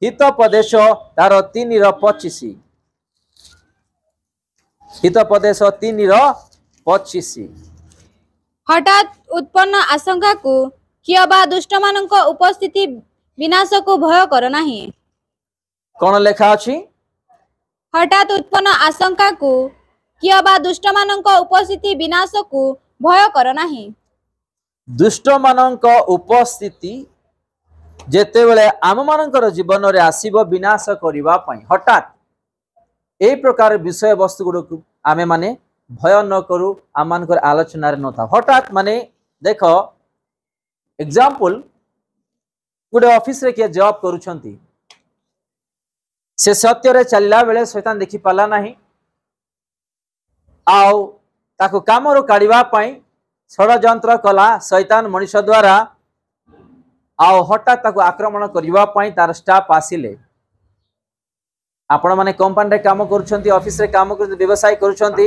हितोपदेश तार 3:25 हितोपदेश 3:25 हठात उत्पन्न आशंका को किए बा दुष्ट मानक उपस्थिति विनाश को भय कर नाही। कौन लेखा अछि? हठात उत्पन्न आशंका को किए बा दुष्ट मानक उपस्थिति विनाश को भय कर नाही। दुष्ट मानक उपस्थिति जेतेबेले आम मानकर जीवन रे आसीबो विनाश करिवा पई हठात ए प्रकार विषय वस्तु गुडक आमे माने भय न करू आम मानकर आलोचना रे न था। हठात माने देखो एग्जांपल गुडे ऑफिस रे के जॉब करूछंती से सत्य रे चलला बेले शैतान देखि पाला नाही आउ ताको काम रो काढिबा पई षडयंत्र कला शैतान मनुष्य द्वारा आउ हठात ताको आक्रमण करिबा पई तार स्टाफ आसिले। आपण माने कंपनी रे काम करूछंती ऑफिस रे काम कर व्यवसाय करूछंती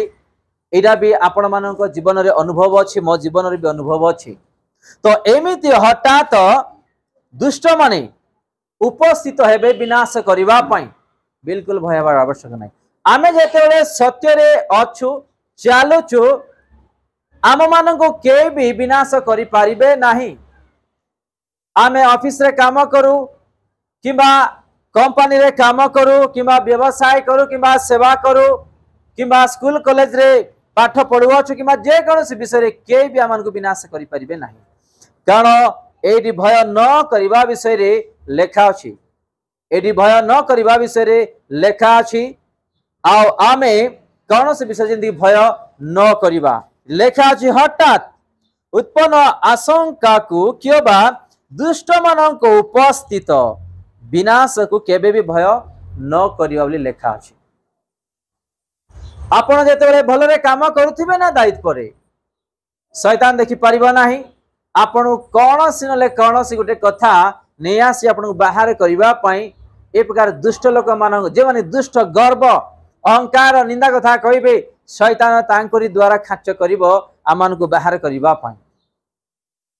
एडा भी आपण मानको जीवन रे अनुभव अछि मो जीवन रे भी अनुभव अछि। तो एमिति हठात दुष्ट माने उपस्थित हेबे विनाश करिबा पई बिल्कुल भय हबार आवश्यक नै। आमे जेतेबेले सत्य रे अछु चालुछु आम मानको के भी विनाश करि पारिबे नाही। आमे ऑफिस रे काम करू किबा कंपनी रे काम करू किबा व्यवसाय करू किबा सेवा करू किबा स्कूल कॉलेज रे पाठ पढुवाछु किबा जे कोनोसी विषय रे के भी आमन को विनाश करि पारिबे नाही। कारण एडी भय न करिबा विषय रे लेखा अछि। एडी भय न करिबा विषय रे लेखा अछि। आउ आमे कोनोसी विषय जिंदगी भय न करिबा लेखा अछि। हठात उत्पन्न आशंका को कियोबा दुष्ट मानक उपस्थित विनाश को केबे भी भय न करिबा बोली लेखा अछि। आपण जेतेबेले भलरे काम करूथिबे ना दायित्व रे शैतान देखि पारिबा नाही। आपण कोनोसी नले कोनोसी गुटे कथा नै आसी आपण बाहर करिबा पई ए प्रकार दुष्ट लोक मानक जे माने दुष्ट गर्व अहंकार निंदा कथा कहिबे शैतान तांकरी द्वारा खाच करिवो आमान को बाहर करिबा पई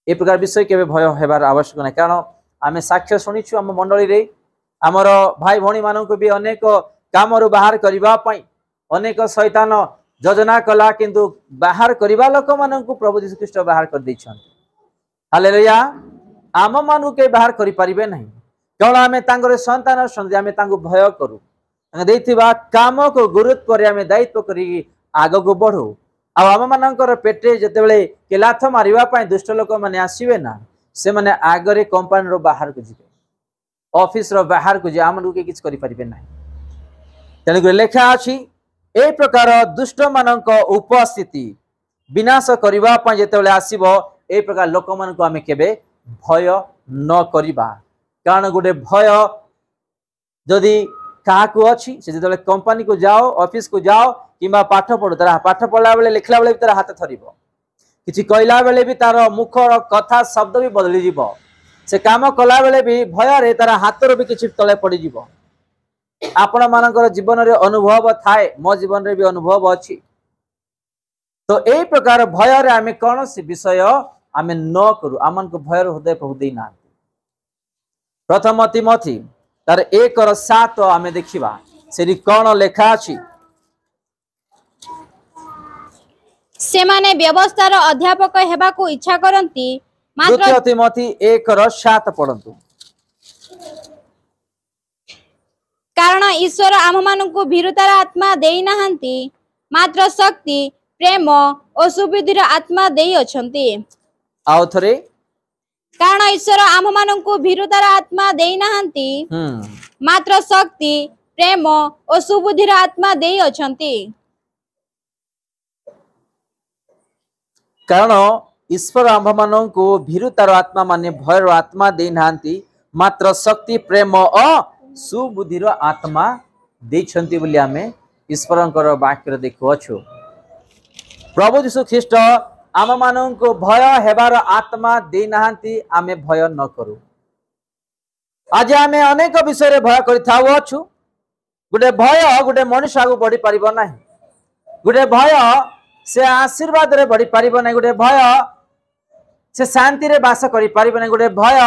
ए प्रकार विषय केबे भय हेबार आवश्यक नै। कारण आमे साक्ष्य सुनिछु हम मंडली रे हमर भाई भणी मानन को भी अनेक काम रो बाहर करिबा पई अनेक शैतान योजना कला किंतु बाहर करिबा लोक मानन को प्रभु यीशु ख्रीष्ट बाहर कर दैछन। हालेलुया। आम मानु के बाहर करि परिबे नहीं। कारण आमे तांगर संतान संगे आमे तांगु भय करू देथिबा काम को गुरुत्व रे आमे दायित्व करी आग को बढ़ू। आ आम मानकर पेटे जेतेबेले के लाथ मारिबा पई दुष्ट लोक माने आसीबे ना से माने आगरे कंपनी रो बाहर को जिबे ऑफिस रो बाहर को जे आमनु के किछ करि परिबे नाही। तेनु लेखा अछि ए प्रकार दुष्ट मानक उपस्थिति विनाश करिबा पई जेतेबेले आसीबो ए प्रकार लोक मान को आमे केबे भय न करिबा। कारण गुटे भय जदि कहा को अछि से जेतेबेले कंपनी को जाओ ऑफिस को जाओ किबा पाठ पढो तारा पाठ पढला बेले लिखला बेले तारा हाथ थरिबो किछि कहला बेले भी तार मुख कथा शब्द भी बदली जीवो से काम कला बेले भी भय रे तारा हाथ रो भी किछि तळे पड़ी जीवो। आपण मानकर जीवन रे अनुभव थाए मो जीवन रे भी अनुभव अछि। तो ए प्रकार भय रे आमे कोनोसी विषय आमे न करू आमन को भय हृदय प्रभु देई ना। प्रथम तिमोथी तार 1:7 आमे देखिबा सेरी कोन लेखा अछि। से माने व्यवस्थार अध्यापक हेबा को इच्छा करंती मात्र द्वितीय तिमोथी 1:7 पढंतु। कारण ईश्वर आम मानकु भीरुतार आत्मा देई नाहंती मात्र शक्ति प्रेम और सुबुद्धिर आत्मा देई अछंती। आउ थरे कारण ईश्वर आम मानकु भीरुतार आत्मा देई नाहंती मात्र शक्ति प्रेम और सुबुद्धिर आत्मा देई अछंती। कारण ईश्वर आम मानकु भीरुतार आत्मा माने भयर आत्मा देई नाहंती मात्र शक्ति प्रेम और सुबुद्धिर आत्मा देछंती बोली आमे ईश्वरंकर वाक्य देखु अछु। प्रभु यीशु ख्रीष्ट आम मानकु भय हेबार आत्मा देई नाहंती आमे भय न करू। आज आमे अनेक विषय रे भय करिथाउ अछु। गुटे भय गुटे मनुष्य आगु बढ़ी परिबो नाही। गुटे भय से आशीर्वाद रे बढ़ी परिबो नाही। गुटे भय से शांति रे वास करि परिबो नाही। गुटे भय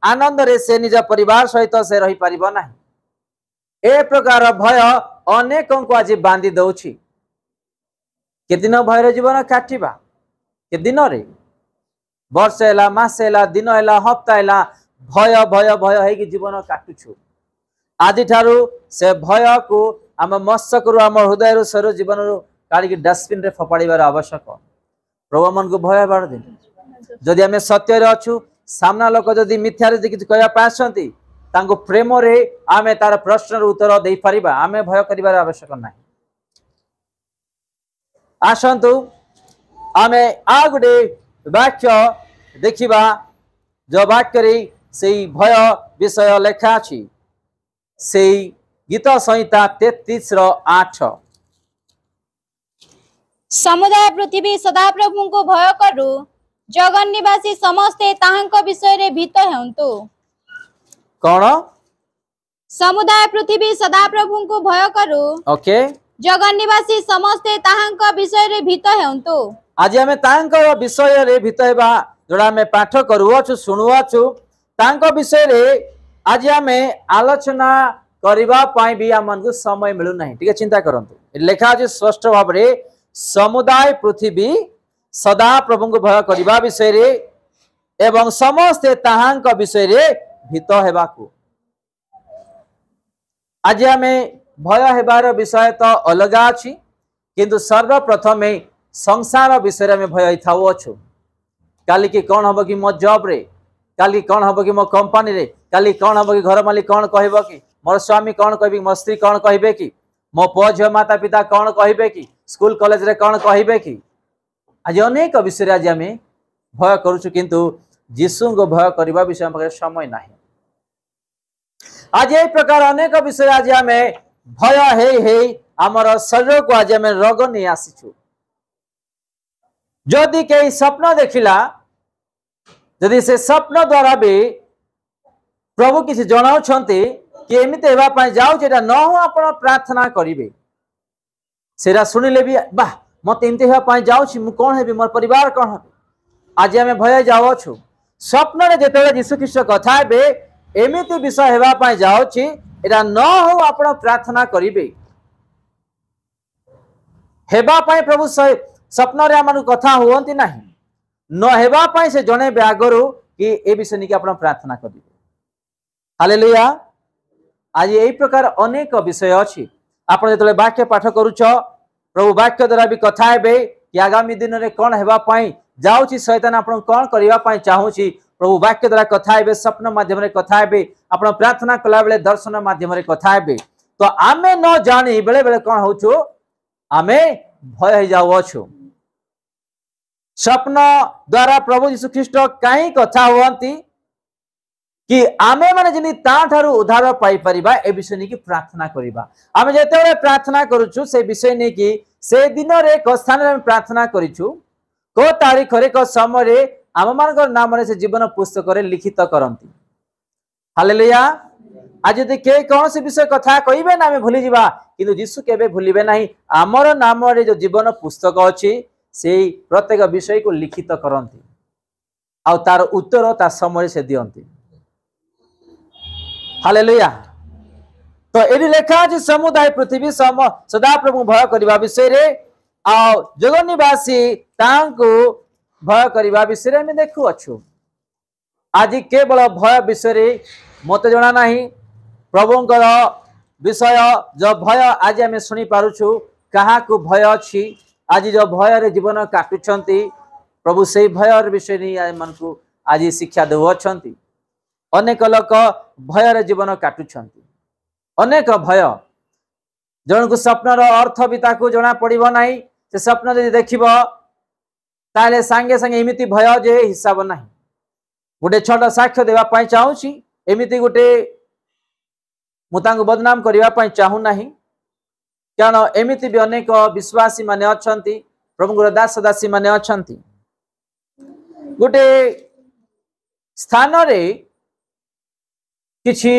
आनंद रे से निज परिवार सहित से रही परिबो नाही। ए प्रकार भय अनेकों को आज बांधी दउछि। के दिन भयर जीवन काटिबा के दिन रे वर्ष हैला मास हैला दिन हैला हफ्ता हैला भय भय भय है कि जीवन काटुछु। आदि ठारू से भय को आम मस्तक रु आम हृदय रु शरीर जीवन रु काढ़ी डस्टबिन रे फपाड़ीबार आवश्यक। प्रभु मन को भय बार दिन जदि आम सत्य रे अछु सामना लोक जदि मिथ्या रे किछ कहया पाछंती तांको प्रेम रे आमे तार प्रश्न रो उत्तर देई परिबा। आमे भय करिबार आवश्यक नाही। आसंतु आमे आ गुटे वाक्य देखिबा जो वाक्य रे सेई भय विषय लेखा अछि। सेई गीत संहिता 33:8 समुदाय पृथ्वी सदाप्रभु को भय करू जगन निवासी समस्ते ताहांक विषय रे भीत हेउंतु। कौन समुदाय पृथ्वी सदाप्रभु को भय करू ओके जगन निवासी समस्ते ताहांक विषय रे भीत हेउंतु। आज आमे तांक विषय रे भीत हेबा जोड़ा में पाठ करूछु सुनुछु तांक विषय रे आज आमे आलोचना करबा पाई भी आमन को समय मिलु नहीं। ठीक है चिंता करंतु लेखा अछि स्पष्ट भाव रे समुदाय पृथ्वी सदा प्रभु को भय करबा विषय रे एवं समस्त ताहांक विषय रे भीत हेबाकू। आज आमे भय हेबार विषय तो अलगा अछि किंतु सर्वप्रथम संसार विषय में भय थाउ अछु। काली की कौन हबो कि मो जॉब रे काली कौन हबो कि मो कंपनी रे काली कौन हबो कि घर मालिक कौन कहबो कि मोर स्वामी कौन कहबी मो स्त्री कौन कहबे कि मो पुओ झियो माता पिता कौन कहबे कि स्कूल कॉलेज रे कौन कहबे कि। आज अनेक विषय आज आमे भय करूछु किंतु यीशु को भय करबा विषय में समय नाही। आज ए प्रकार अनेक विषय आज आमे भय हे हमर शरीर को आज आमे रोग नहीं आसीछु। जदि कई स्वप्न देखिला जदि से स्वप्न द्वारा भी प्रभु किसी जनाउछंती कि एमिते हेबा पय जाउ जेटा न हो आपण प्रार्थना करिवे सेरा सुनिले भी वाह मते एमिते हेबा पय जाउछि मु कोन हेबी मोर परिवार कोन हेबे। आज आमे भय जाउछु स्वप्न रे जेतेबे यीशु ख्रीष्ट कथा हेबे एमिते विषय हेबा पय जाउछि एटा न हो आपण प्रार्थना करिवे हेबा पय प्रभु स्वप्न रे आमन कथा होवंती नाही न हेबा पय से जणे आगरु कि ए विषय निके आपण प्रार्थना करिवे। हालेलुया। आज यही प्रकार अनेक विषय अछि आपण जेतले वाक्य पाठ करूछ प्रभु वाक्य द्वारा भी कथा हेबे कि आगामी दिन रे कोन हेबा पय जाउछि शैतान आपण कोन करिवा पय चाहूछि प्रभु वाक्य द्वारा कथा हेबे स्वप्न माध्यम रे कथा हेबे आपण प्रार्थना कला बेले दर्शन माध्यम रे कथा हेबे। तो आमे न जानी बेले बेले कोन होछु आमे भय हो जाउछु। स्वप्न द्वारा प्रभु यीशु ख्रीष्ट काई कथा होवंती कि आमे माने जिनि ता ठारू उद्धार पाई परिबा ए विषय नि कि प्रार्थना करिबा। आमे जेतेबे प्रार्थना करूछु से विषय नि कि से दिन रे को स्थान रे प्रार्थना करिछु को तारीख रे को समय रे आम मानकर नाम रे से जीवन पुस्तक रे लिखित करंती। हालेलुया। आज यदि के कौन से विषय कथा कहिबे ना आमे भूली जिबा किंतु यीशु केबे भूलिबे नाही हमर नाम रे जो जीवन पुस्तक अछि सेई प्रत्येक विषय को लिखित करंती आ तार उत्तर ता समय से दियंती। हालेलुया। तो एडी लेखा अछि समुदाय पृथ्वी सदा प्रभु भय करबा विषय रे आ जगन निवासी तांको भय करबा विषय रे हम देखु अछु। आज केवल भय विषय रे मते जणा नाही प्रभुंकर विषय जो भय आज आम शुणी पारुछु कहा को भय अछि। आज जो भय रे जीवन काटुछंती प्रभु से भय विषय नहीं मन को आज शिक्षा देउछंती। अनेक लोक भय रे जीवन काटुछंती अनेक भय जन को स्वप्न रो अर्थ भी ताको जणा पड़िबो नाही से स्वप्न जदि देखिबो ताले संगे संगे एमिति भय जे हिसाब नाही। गोटे छोटा साक्ष्य देवा पाई चाहूची एमिति गोटे मुतांग बदनाम करबा पाई चाहू नाही कारण एमिति भी अनेक विश्वासी माने अछंती प्रभुर दास दासी माने अछंती। गोटे स्थान रे किछि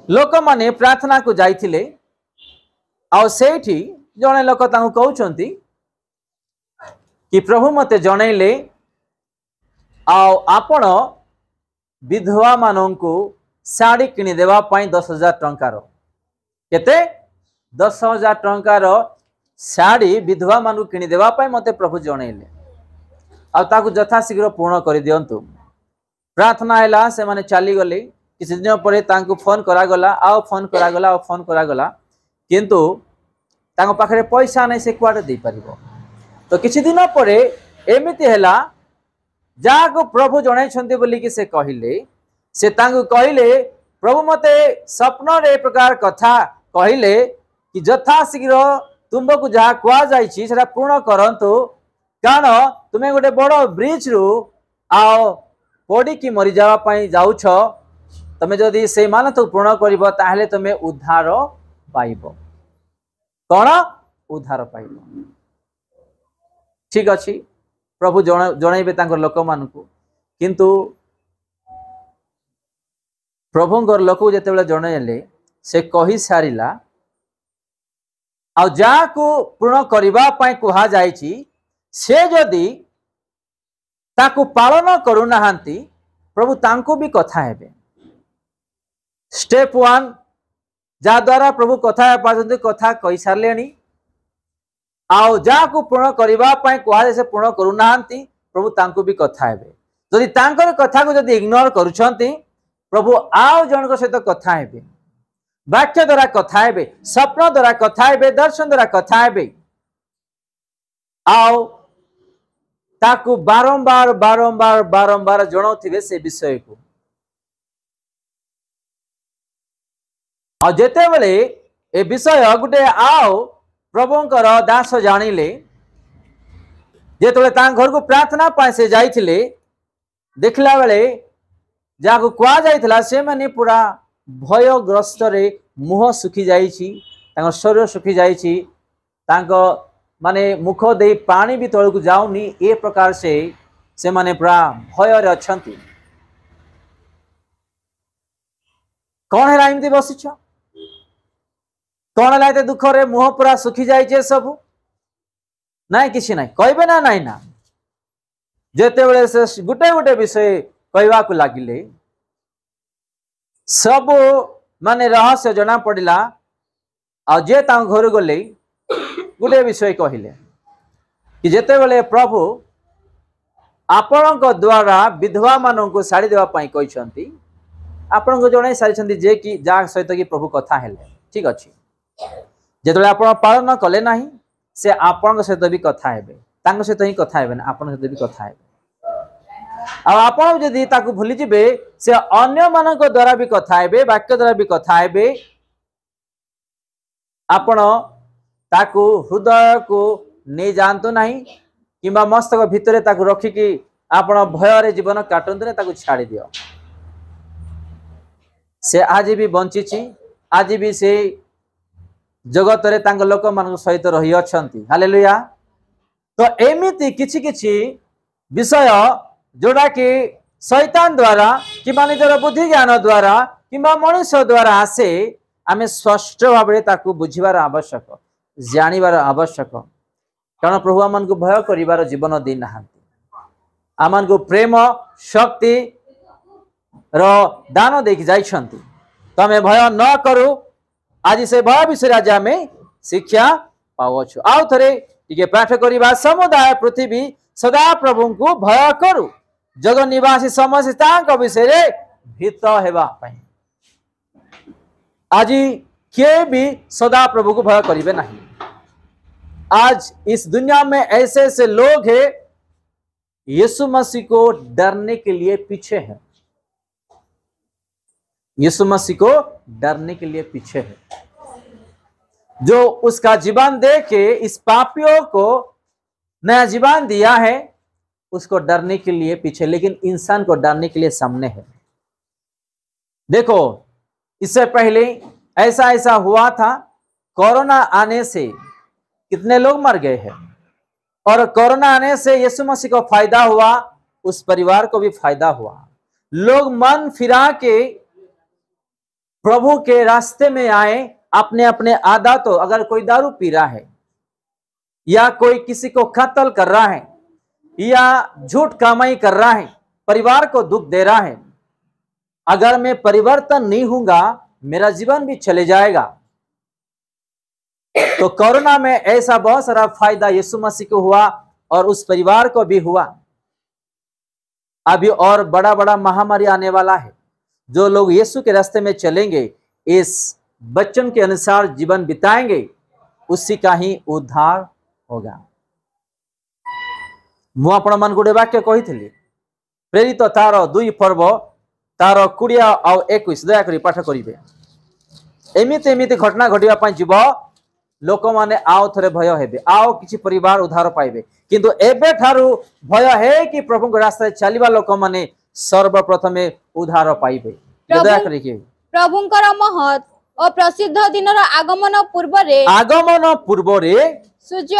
लोक माने प्रार्थना को जाइथिले आ सेठी जणे लोक तांको कहउछंती कि प्रभु मते जणैले आ आपण विधवा मानंकु साड़ी किनी देवा पाई 10,000 टंकार केते 10,000 टंकार साड़ी विधवा मानू किनी देवा पाई मते प्रभु जणैले आ ताकू यथाशीघ्र पूर्ण कर दियंतु। प्रार्थना हैला से माने चली गले किसी दिन पर तांकू फोन करा गला आ फोन करा गला आ फोन करा गला किंतु तांको पाखरे पैसा नै से कुआडे दे परिबो। तो किसी दिन पर एमिति हैला जाको प्रभु जणाई छंती बोली कि से कहिले से तांकू कहिले प्रभु मते स्वप्न रे प्रकार कथा कहिले कि यथाशीघ्र तुमको जहाँ कुआ जाइछि सेटा पूर्ण करंतु कारण तुमे गोटे बड़ ब्रिज रु आओ पड़ी की मरी जावा पाई जाउछ तमे जदि से मान तो पूर्ण करिवो ताहले तमे उद्धार पाइबो। कौन उद्धार पाइबो ठीक अछि प्रभु जणाइबे तांकर लोक मानकु किंतु प्रभुंकर लोक जेतेबेले जणाइले से कहि सारिला आ जाको पूर्ण करिबा पाई कुहा जाइछि से जदि ताकू पालन करू नाहांती प्रभु तांको भी कथा हेबे। स्टेप 1 जा द्वारा प्रभु कथा पाजंती कथा कहि सारलेनी आउ जाको पूर्ण करिबा पाई कुहा से पूर्ण करू नाहांती प्रभु तांको भी कथा हेबे। जदि तांकर कथा को जदि इग्नोर करूछंती प्रभु आउ जनक सहित कथा हेबे वाक्य द्वारा कथा हेबे स्वप्न द्वारा कथा हेबे दर्शन द्वारा कथा हेबे आउ ताकू बारंबार बारंबार बारंबार जणाउथिबे से विषय को। आ जेते बेले ए विषय गुटे आओ प्रभुंकर दास जानिले जेते ता घर को प्रार्थना पाए से जाइथिले देखला बेले जाको कुआ जाइथिला से माने पूरा भयग्रस्त रे मुह सुखी जाइछि तांको शरीर सुखी जाइछि तांको माने मुख दे पानी भी तल को जाऊनी ए प्रकार से माने पूरा भय रे अछंती। कौन है एमती बसिछ कौन है दुख रे मुह पूरा सुखी जाइछे सब नाइ किछि नाइ कहबे ना नाइ ना जेते बेले से गुटे गुटे विषय कहवा को लागिले सब माने रहस्य जना पड़िला आ जे ता घर गले गुटे विषय कहिले कि जेते बेले प्रभु आपणक द्वारा विधवा मानक साड़ी देवा पाई कहिसंती आपणक जणाई सारिसंती जे कि जा सहित कि प्रभु कथा हेले ठीक अछि जेतले आपण पालन कले नाही से आपणक सहित भी कथा हेबे तांक सहित ही कथा हेबे ना आपणक सहित भी कथा हेबे आ आपण जदि ताकू भूली जिबे से अन्य मानक द्वारा भी कथा हेबे वाक्य द्वारा भी कथा हेबे आपण ताकू हृदय को नहीं जानतु नहीं किंबा मस्तक भितरे ताकू रखिकी आपण भय रे जीवन काटंतु ने ताकू छाड़ी दियो से आज भी बंचिछि आज भी से जगत रे तांग लोक मान सहित रही अछंती हालेलुया। तो एमिति किछि किछि विषय जोड़ा कि शैतान द्वारा किंबा निजर बुद्धि ज्ञान द्वारा किंबा मनुष्य द्वारा आसे आमे स्पष्ट भाबरे ताकू बुझिबार आवश्यक जानिबार आवश्यक कारण प्रभु आमन को भय करिबार जीवन दी नाहांती आमन को प्रेम शक्ति रो दान देखि जाइछंती तमे भय न करू आज से भय विषय आज आमे शिक्षा पावछु। आउ थरे टिके पाठ करिबा समुदाय पृथ्वी सदा प्रभु को भय करू जगत निवासी समस्त तांक विषय रे भीत हेबा पई आज के भी सदा प्रभु को भय करिवे नहीं। आज इस दुनिया में ऐसे ऐसे लोग हैं यीशु मसीह को डरने के लिए पीछे हैं यीशु मसीह को डरने के लिए पीछे है जो उसका जीवन दे के इस पापियों को नया जीवन दिया है उसको डरने के लिए पीछे लेकिन इंसान को डरने के लिए सामने है। देखो इससे पहले ऐसा ऐसा हुआ था कोरोना आने से कितने लोग मर गए हैं और कोरोना आने से यीशु मसीह को फायदा हुआ उस परिवार को भी फायदा हुआ। लोग मन फिरा के प्रभु के रास्ते में आए अपने अपने आदतों अगर कोई दारू पी रहा है या कोई किसी को कत्ल कर रहा है या झूठ कमाई कर रहा है परिवार को दुख दे रहा है अगर मैं परिवर्तन नहीं होऊंगा मेरा जीवन भी चले जाएगा। तो कोरोना में ऐसा बहुत सारा फायदा यीशु मसीह को हुआ और उस परिवार को भी हुआ। अभी और बड़ा बड़ा महामारी आने वाला है। जो लोग यीशु के रास्ते में चलेंगे, इस वचन के अनुसार जीवन बिताएंगे, उसी का ही उद्धार होगा। मु आपण मन गोटे वाक्य कही प्रेरित तार 2 पर्व तार 20 और 21 दयाकोरी पाठ करेंगे। एमिति एमिति घटना घटिया जीव लोक माने आउ थरे भय हेबे, आउ किछि परिवार उद्धार पाइबे। किंतु एबे ठारू भय है कि प्रभु के रास्ते चलिबा लोक माने सर्वप्रथमे उद्धार पाइबे। दया करिके प्रभुंकर महत और प्रसिद्ध दिनर आगमन पूर्व रे सूर्य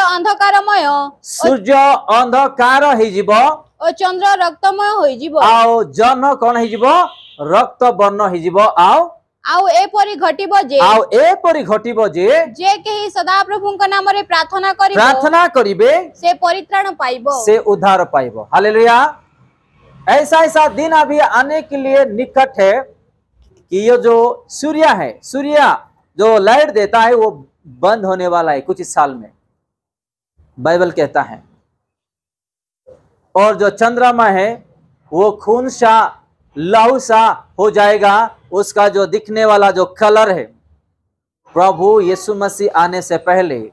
अंधकार हे जीव और चंद्र रक्तमय होई जीव आउ जन कोन हे जीव रक्त वर्ण हे जीव आउ एपरि घटिबो जे केही सदा प्रभुंक नाम रे प्रार्थना करिबे से परित्राण पाइबो, से उद्धार पाइबो। हालेलुया। ऐसा दिन अभी आने के लिए निकट है कि ये जो सूर्य जो लाइट देता है वो बंद होने वाला है कुछ साल में, बाइबल कहता है। और जो चंद्रमा है वो खून सा लहू सा हो जाएगा, उसका जो दिखने वाला जो कलर है। प्रभु यीशु मसीह आने से पहले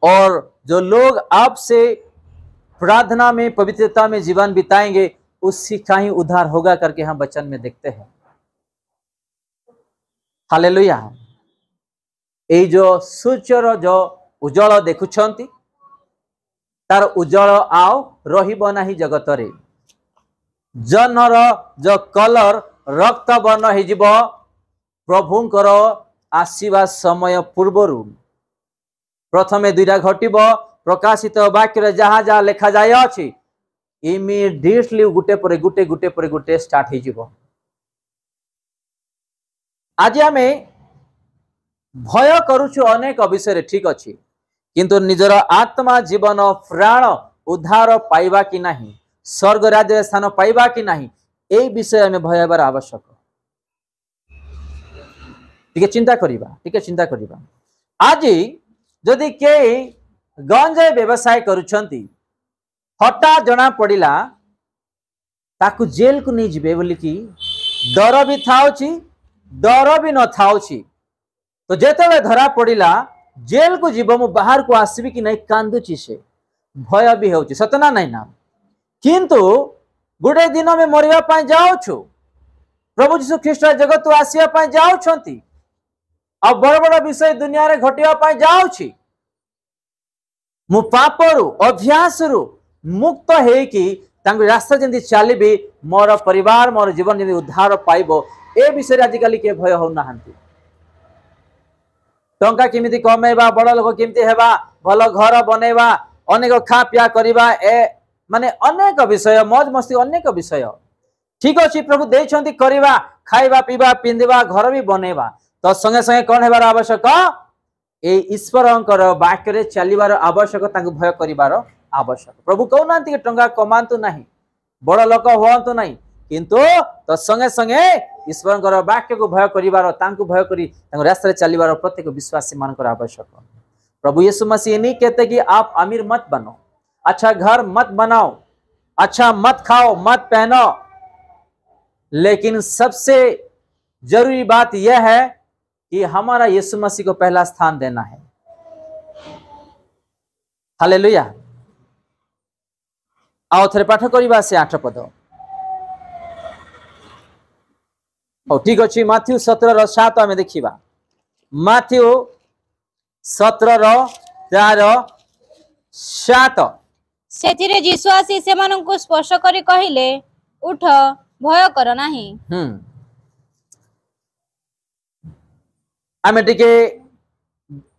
और जो लोग आपसे प्रार्थना में पवित्रता में जीवन बिताएंगे, उसी का ही उद्धार होगा करके हम वचन में देखते हैं। हालेलुया। ए जो सूर्यर जो उज्जवल देखुछंती तार उज्जवल आओ रहिबो नाही जगत रे। जनर जो कलर रक्त वर्ण हे जीव प्रभुंकर आसीबा समय पूर्वरु। प्रथमे 2टा घटिबो प्रकाशित वाक्य जहाँ जहाँ लेखा जाय अछि इमिडिएटली गुटे पर गुटे स्टार्ट हे जीव। आज आमे भय करूछु अनेक विषय ठीक अछि, किंतु निजर आत्मा जीवन प्राण उद्धार पाइबा कि नहीं, स्वर्ग राज्य स्थान पाइबा कि नहीं, ए विषय में भय हेबार आवश्यक। टिके चिंता करिबा। आज जदि के गंजाई व्यवसाय करूछंती हठात जना पड़िला ताकु जेल को नहीं जिबे बोली कि डर भी थाउची डर भी न थाउची। तो जेतेबे धरा पड़िला जेल को जीव मु बाहर को आसबी कि नहीं कांदुची से भय भी होची, सतना नहीं ना। किंतु गुडे दिन में मरिया पाई जाउछु, प्रभु यीशु ख्रीष्ट जगत आसिया पाई जाउछंती, अब बड़ बड़ विषय दुनिया रे घटिया पाई जाउछि। मु पापरु अभ्यासरु मुक्त हे कि तांग रास्ता जंदी चलिबी, मोर परिवार मोर जीवन जंदी उद्धार पाइबो, ए विषय आजिकली के भय हो नाहंती। टंका केमिति कमेबा, बड़ लोक केमिति हेबा, भल घर बनेबा, अनेक खा पिया करिबा, ए माने अनेक विषय मौज मस्ती अनेक विषय ठीक अछि। प्रभु देइछंती करिबा, खाइबा पीबा पिंदिबा घर भी बनेबा, तो संगे संगे कौन हेबार आवश्यक ए ईश्वरंकर वाक्य रे चलिबार आवश्यक, तांको भय करिबार आवश्यक। प्रभु कहउनांती कि टंका कमांतु नाही, बड़ लोक होंतु नाही, किंतु तो संगे संगे ईश्वरंकर वाक्य को भय करिबार, तांको भय करी तांको रास्ता रे चलिबार प्रत्येक विश्वासी मानकर आवश्यक। प्रभु यीशु मसीह नहीं कहते कि आप अमीर मत बनो, अच्छा घर मत बनाओ, अच्छा मत खाओ मत पहनो, लेकिन सबसे जरूरी बात यह है कि हमारा यीशु मसीह को पहला स्थान देना है। हालेलुया। आओ थरे पाठ करिबा से 8 पद। ओ ठीक अछि, माथ्यू 17:7 आमे देखिबा। माथ्यू 17:4-7 सेथिरे यीशु आसी सेमानंकु स्पर्श करी कहिले, उठ भय कर नाही। आमे टिके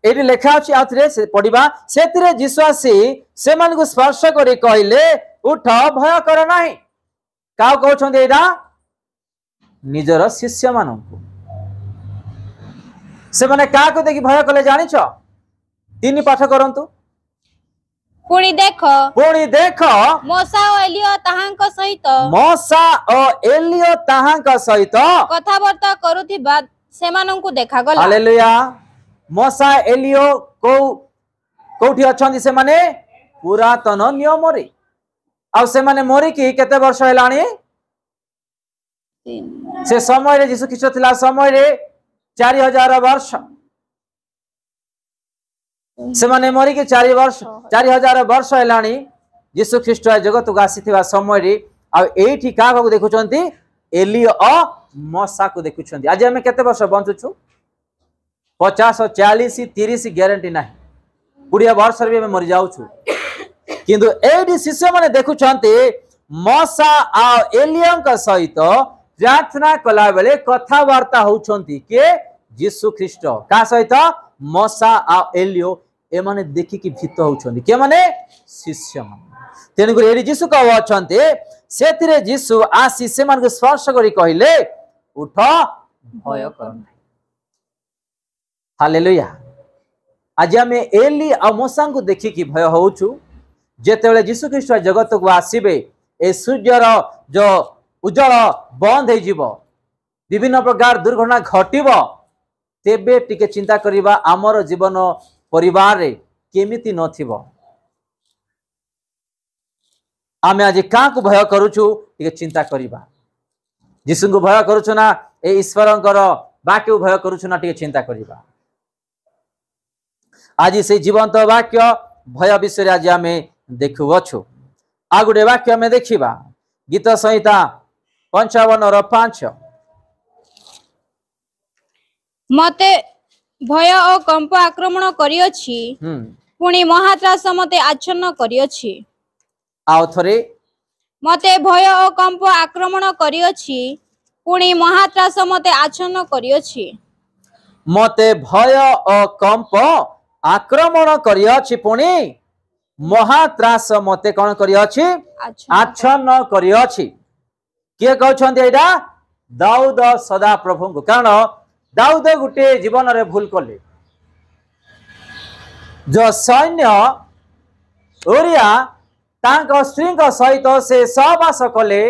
एडी लेखा अछि आथरे से पढिबा। सेथिरे यीशु आसी सेमानंकु स्पर्श करी कहिले, उठ भय कर नाही। का कहउछन्ते एडा निजर शिष्य मानंकु। से माने का को देखि भय कले जानिछ? 3 पाठ करंतु। पुणी देख मोसा ओ एलियो ताहांक सहित मोसा और एलियो ताहांक सहित कथाबार्ता करुथिबा सेमानंकु देखा गला। हालेलुया। मोसा एलियो कोठी अछंती से माने पुरातन नियम रे आ से माने मोरी की केते वर्ष हेलाणी से समय रे यीशु ख्रीष्ट थिला समय रे 4000 वर्ष से माने मोरी के 4000 वर्ष हेलाणी यीशु ख्रीष्ट जगत को आसीथिबा समय रे आ एठी का को देखुचंती एलियो अ मोसा को देखुचंती। आज हमें केते वर्ष बंचुछु 50 40 30 ग्यारंटी नाही 20 वर्ष रे हम मरि जाउछु किंतु एडी शिष्य माने देखुचंती मोसा आ एलियो का सहित प्रार्थना कला बेले कथावार्ता होउछंती के यीशु ख्रीष्ट का सहित मोसा आ एलियो ए माने देखि कि भीत होउछंती के माने शिष्य माने तेन गुरे एडी यीशु का अछंती सेतिरे यीशु आसी से मान के स्पर्श करी कहिले उठ भय कर नाही। हालेलुया। आज हमें एली आ मोसा को देखि कि भय होउछु जेतेबेले यीशु ख्रीष्ट जगत को आसीबे ए सूर्यर जो उज्जवल बंद हो जीव विभिन्न प्रकार दुर्घटना घटिब तेबे टिके चिंता करिबा आमर जीवन परिवार रे केमिति नथिबो। आमे आज का को भय करूछु टिके चिंता करिबा यीशु को भय करूछु ना ए ईश्वरंकर वाक्य को भय करूछु ना टिके चिंता करिबा। आज से जीवंत वाक्य भय विषय आज आमे देखुअछु। आ गुडे वाक्य आमे देखिबा गीत संहिता 55:5 मते भय और कंप आक्रमण करियछि पुणी महात्रास मते आच्छन्न करियछि। आउ थरे मते भय और कंप आक्रमण करियछि पुणी महात्रास मते आच्छन्न करियछि। मते भय और कंप आक्रमण करियछि पुणी महात्रास मते कोन करियछि आच्छन्न करियछि। किए कहछन्ते एटा दाऊद सदा प्रभु को कारण दाऊद गुटे जीवन रे भूल कले जो सैन्य ओरिया तांको स्त्री को सहित से सहवास कले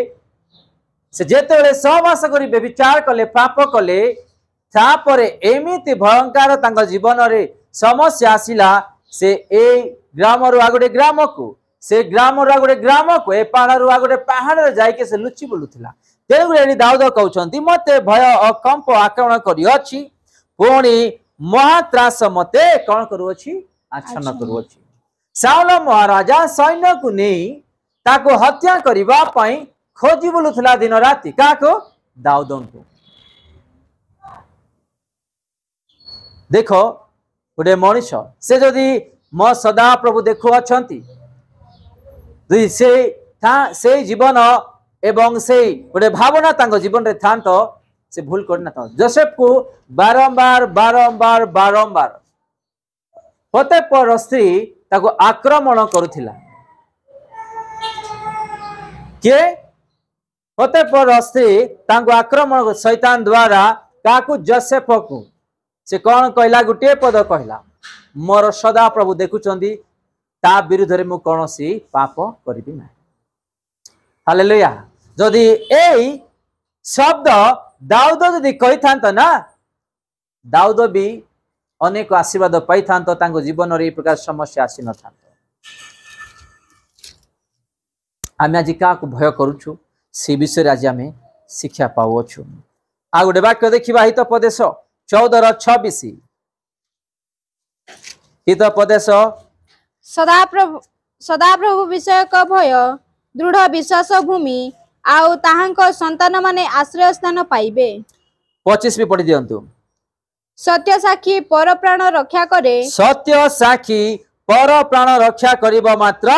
से जेतेबेले सहवास करी व्यभिचार कले पाप कले तापरे एमिति भयंकर तांको जीवन रे समस्या आसिला से ए ग्राम रु आगोटे ग्राम को से ग्राम रु आगोटे ग्राम को ए पहाड़ रु आगोटे पहाड़ रे जाई के से लुचि बोलुथिला। तेनु एडी दाऊद कहउछंती मते भय अकंप आक्रमण करियछि पुणी महात्रास मते कोन करूछि आच्छन्न करूछि। साउल महाराजा सैन्य को नहीं ताको हत्या करिबा पई खोजी बोलुथिला दिन राति काको दाऊद को। देखो गोटे मनीष से जदि म सदा प्रभु देखु अछंती से जीवन एवं से गोटे भावना तांको जीवन रे थांतो से भूल करना था। जोसेफ को बारंबार बारंबार बारंबार पतेपर स्त्री ताको आक्रमण करुथिला के पतेपर स्त्री तांको आक्रमण शैतान द्वारा काकू जोसेफ को से कौन कहला गोटे पद कहला मोर सदा प्रभु देखुचंदी ता विरुद्ध रे मु कोनोसी पाप करिबि ना। हालेलुया। जदि एई शब्द दाऊद जदि कहि थांत ना दाऊद भी अनेक आशीर्वाद पाई थांत तांको जीवन रे प्रकार समस्या आसी न थांत। आमे आज का को भय करूछु से विषय रे आज आमे शिक्षा पाउछु। आ गोटे वाक्य देखिबा हित प्रदेश 14:26 हित प्रदेश सदाप्रभु विषय का भय दृढ़ विश्वास भूमि आउ ताहांक संतान माने आश्रय स्थान पाइबे। 25 भी पढ़ी दियंतु। सत्य साक्षी पर प्राण रक्षा करे सत्य साक्षी पर प्राण रक्षा करिबा मात्र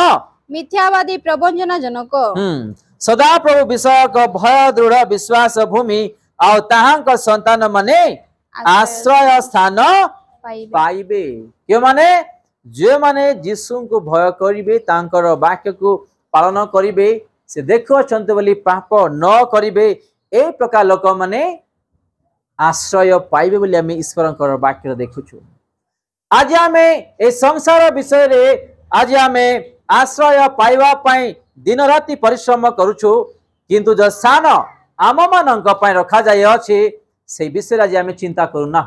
मिथ्यावादी प्रवंचना जनक। सदा प्रभु विषय का भय दृढ़ विश्वास भूमि आउ ताहांक संतान माने आश्रय स्थान पाइबे। क्यों माने जे माने यीशु को भय करिबे तांकर वाक्य को पालन करिबे से देखो चंते बोली पाप न करिबे ए प्रकार लोक माने आश्रय पाइबे बोली हम ईश्वरंकर वाक्य देखुछु। आज आमे ए संसार विषय रे आज आम आश्रय पाइबा पई दिन राति परिश्रम करुछु किंतु जो स्थान आम मान रखा जाए अच्छे से विषय आज आम चिंता करूना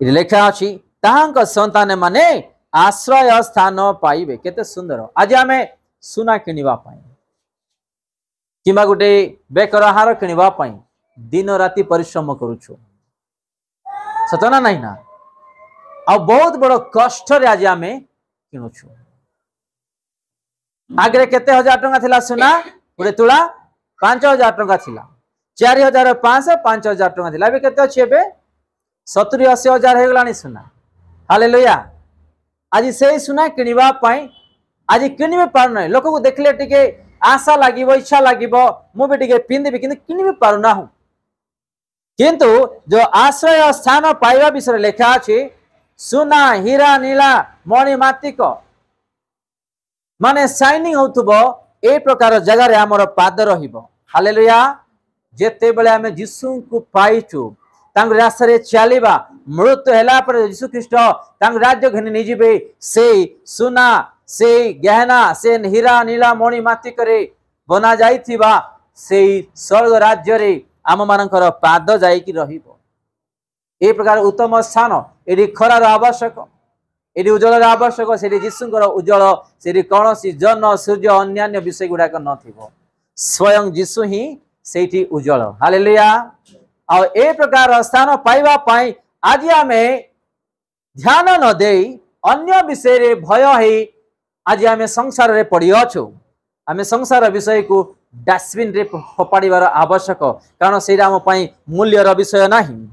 लिखा अच्छी ताहांक संतान माने आश्रय स्थान पाइबे। केते सुंदर। आज आम सुना किनिबा पई किमा गोटे बेकर हार किनिबा पई दिन राति परिश्रम करुछु सतना नहीं ना आ बहुत बड़ कष्ट रे आज आम किणुछु। आगे केते हजार टंका थिला सुना गोटे तुला 5000 टंका थिला 4500 5000 टंका थिला एबे केते अछि एबे 70-80 हजार हो गलानी सुना। हालेलुया। आज से सुना किनिबा पई आज किनिबे पार नै लोक को देखले टिके आशा लागिबो इच्छा लागिबो मु भी टिके पिंदिबि किंतु किनिबे पार ना हूं किंतु जो आश्रय स्थान पाइबा विषय लिखा अछि सुना हीरा नीला मणिमातिक माने शाइनिंग होतुबो ए प्रकार जगह रे हमर पाद रहिबो। हालेलुया। जेते बेले हमें यीशु को पाइछु तांग रास्ता रे चलीबा मृत्यु हैला पर यीशु ख्रीष्ट तांग राज्य घनि नि जिबे से सुना से गहना से हीरा नीला मणिमातिक रे बना जाइथिबा से स्वर्ग राज्य रे आम मानकर पाद जाइकी रहिबो। ए प्रकार उत्तम स्थान एडी खरार आवश्यक एडी उज्जवल आवश्यक से यीशुଙ୍କର उज्जवल से कौन सी जन सूर्य अन्यान्य विषय गुड़ाक नथिबो स्वयं यीशु ही सेठी उज्जवल। हालेलुया। आ ए प्रकार स्थान पाइबा पाई आज आमे ध्यान न देई अन्य विषय रे भय है आज आमे संसार रे पड़ी अछु आमे संसार विषय को डस्टबिन रे फोपाड़ीबार आवश्यक कारण से आम मूल्यर विषय नहीं।